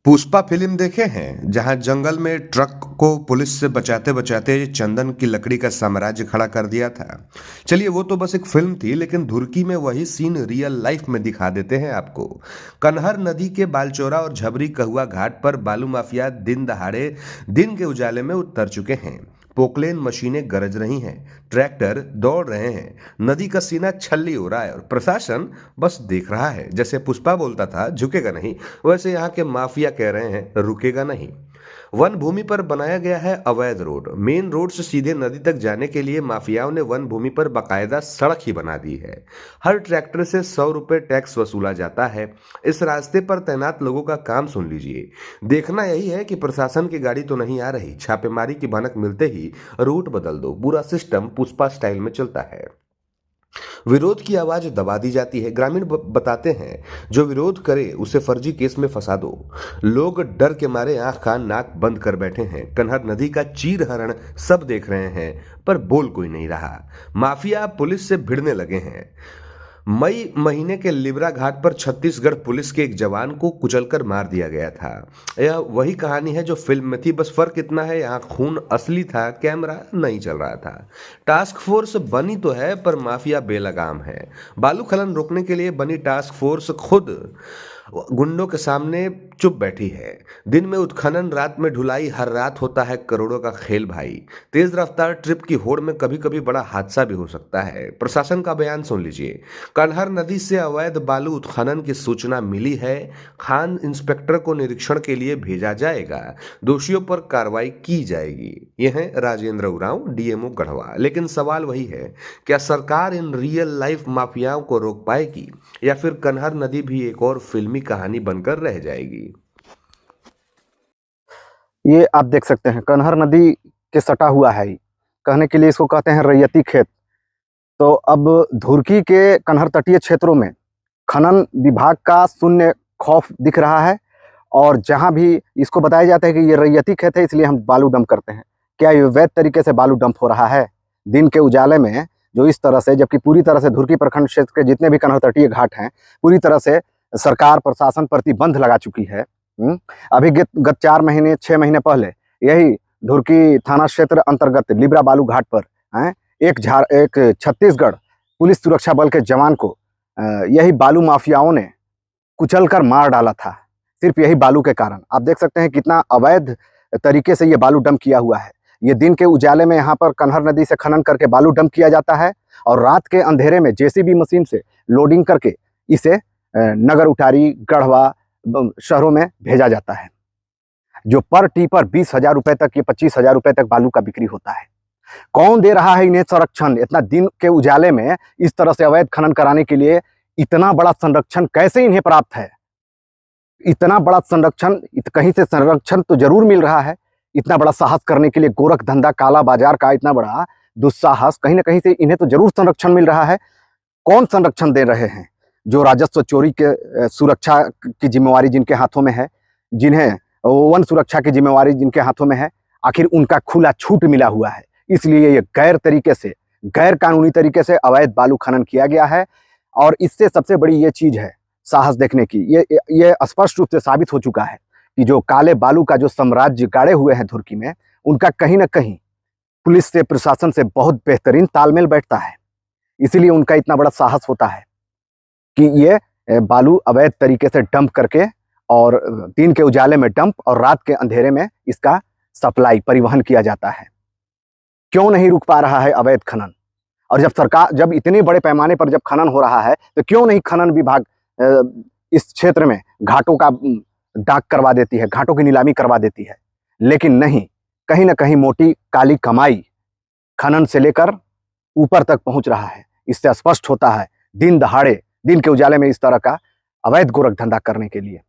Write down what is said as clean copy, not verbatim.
Pushpa film देखे हैं जहां जंगल में ट्रक को पुलिस से बचाते बचाते चंदन की लकड़ी का साम्राज्य खड़ा कर दिया था। चलिए वो तो बस एक फिल्म थी, लेकिन धुरकी में वही सीन रियल लाइफ में दिखा देते हैं आपको। कन्हर नदी के बालचौरा और झबरी कहुआ घाट पर बालू माफिया दिन दहाड़े दिन के उजाले में उतर चुके हैं। पोकलेन मशीनें गरज रही हैं, ट्रैक्टर दौड़ रहे हैं, नदी का सीना छल्ली हो रहा है और प्रशासन बस देख रहा है। जैसे पुष्पा बोलता था झुकेगा नहीं, वैसे यहाँ के माफिया कह रहे हैं रुकेगा नहीं। वन भूमि पर बनाया गया है अवैध रोड। मेन रोड से सीधे नदी तक जाने के लिए माफियाओं ने वन भूमि पर बाकायदा सड़क ही बना दी है। हर ट्रैक्टर से 100 रुपए टैक्स वसूला जाता है। इस रास्ते पर तैनात लोगों का काम सुन लीजिए। देखना यही है कि प्रशासन की गाड़ी तो नहीं आ रही। छापेमारी की भनक मिलते ही रूट बदल दो। पूरा सिस्टम पुष्पा स्टाइल में चलता है। विरोध की आवाज दबा दी जाती है। ग्रामीण बताते हैं जो विरोध करे उसे फर्जी केस में फंसा दो। लोग डर के मारे आंख कान नाक बंद कर बैठे हैं। कन्हर नदी का चीर हरण सब देख रहे हैं, पर बोल कोई नहीं रहा। माफिया पुलिस से भिड़ने लगे हैं। मई महीने के लिब्रा घाट पर छत्तीसगढ़ पुलिस के एक जवान को कुचलकर मार दिया गया था। यह वही कहानी है जो फिल्म में थी, बस फर्क इतना है यहाँ खून असली था, कैमरा नहीं चल रहा था। टास्क फोर्स बनी तो है पर माफिया बेलगाम है। बालू खनन रोकने के लिए बनी टास्क फोर्स खुद गुंडों के सामने चुप बैठी है। दिन में उत्खनन, रात में ढुलाई, हर रात होता है करोड़ों का खेल भाई। तेज रफ्तार ट्रिप की होड़ में कभी कभी बड़ा हादसा भी हो सकता है। प्रशासन का बयान सुन लीजिए। कन्हर नदी से अवैध बालू उत्खनन की सूचना मिली है। खान इंस्पेक्टर को निरीक्षण के लिए भेजा जाएगा। दोषियों पर कार्रवाई की जाएगी। यह है राजेंद्र उरांव, डीएमओ गढ़वा। लेकिन सवाल वही है, क्या सरकार इन रियल लाइफ माफियाओं को रोक पाएगी या फिर कन्हर नदी भी एक और फिल्मी कहानी बनकर रह जाएगी? ये आप देख सकते हैं कन्हर नदी के सटा हुआ है। कहने के लिए इसको कहते हैं रैयती खेत। तो अब धुरकी के कन्हर तटीय क्षेत्रों में खनन विभाग का शून्य खौफ दिख रहा है। और जहां भी इसको बताया जाता है कि ये रैयती खेत है इसलिए हम बालू डंप करते हैं, क्या ये वैध तरीके से बालू डंप हो रहा है दिन के उजाले में जो इस तरह से? जबकि पूरी तरह से धुरकी प्रखंड क्षेत्र के जितने भी कन्हर तटीय घाट हैं पूरी तरह से सरकार प्रशासन प्रतिबंध लगा चुकी है। अभी गत 4 महीने 6 महीने पहले यही धुरकी थाना क्षेत्र अंतर्गत लिब्रा बालू घाट पर एक छत्तीसगढ़ पुलिस सुरक्षा बल के जवान को यही बालू माफियाओं ने कुचलकर मार डाला था, सिर्फ यही बालू के कारण। आप देख सकते हैं कितना अवैध तरीके से ये बालू डंप किया हुआ है। ये दिन के उजाले में यहाँ पर कन्हर नदी से खनन करके बालू डंप किया जाता है और रात के अंधेरे में जेसीबी मशीन से लोडिंग करके इसे नगर उटारी, गढ़वा शहरों में भेजा जाता है। जो पर टीपर 20,000 रुपए तक, ये 25,000 रुपए तक बालू का बिक्री होता है। कौन दे रहा है इन्हें संरक्षण? इतना दिन के उजाले में इस तरह से अवैध खनन कराने के लिए इतना बड़ा संरक्षण कैसे इन्हें प्राप्त है? इतना बड़ा संरक्षण, कहीं से संरक्षण तो जरूर मिल रहा है। इतना बड़ा साहस करने के लिए, गोरख धंधा, काला बाजार का इतना बड़ा दुस्साहस, कहीं ना कहीं से इन्हें तो जरूर संरक्षण मिल रहा है। कौन संरक्षण दे रहे हैं? जो राजस्व चोरी के सुरक्षा की जिम्मेवारी जिनके हाथों में है, जिन्हें वन सुरक्षा की जिम्मेवारी जिनके हाथों में है, आखिर उनका खुला छूट मिला हुआ है। इसलिए ये गैर तरीके से, गैर कानूनी तरीके से अवैध बालू खनन किया गया है। और इससे सबसे बड़ी ये चीज है साहस देखने की, ये स्पष्ट रूप से साबित हो चुका है कि जो काले बालू का जो साम्राज्य गाड़े हुए हैं धुरकी में, उनका कहीं ना कहीं पुलिस से, प्रशासन से बहुत बेहतरीन तालमेल बैठता है। इसीलिए उनका इतना बड़ा साहस होता है कि ये बालू अवैध तरीके से डंप करके, और दिन के उजाले में डंप और रात के अंधेरे में इसका सप्लाई, परिवहन किया जाता है। क्यों नहीं रुक पा रहा है अवैध खनन? और जब सरकार, जब इतने बड़े पैमाने पर जब खनन हो रहा है तो क्यों नहीं खनन विभाग इस क्षेत्र में घाटों का डाक करवा देती है, घाटों की नीलामी करवा देती है? लेकिन नहीं, कहीं ना कहीं मोटी काली कमाई खनन से लेकर ऊपर तक पहुंच रहा है। इससे स्पष्ट होता है दिन दहाड़े, दिन के उजाले में इस तरह का अवैध गोरख धंधा करने के लिए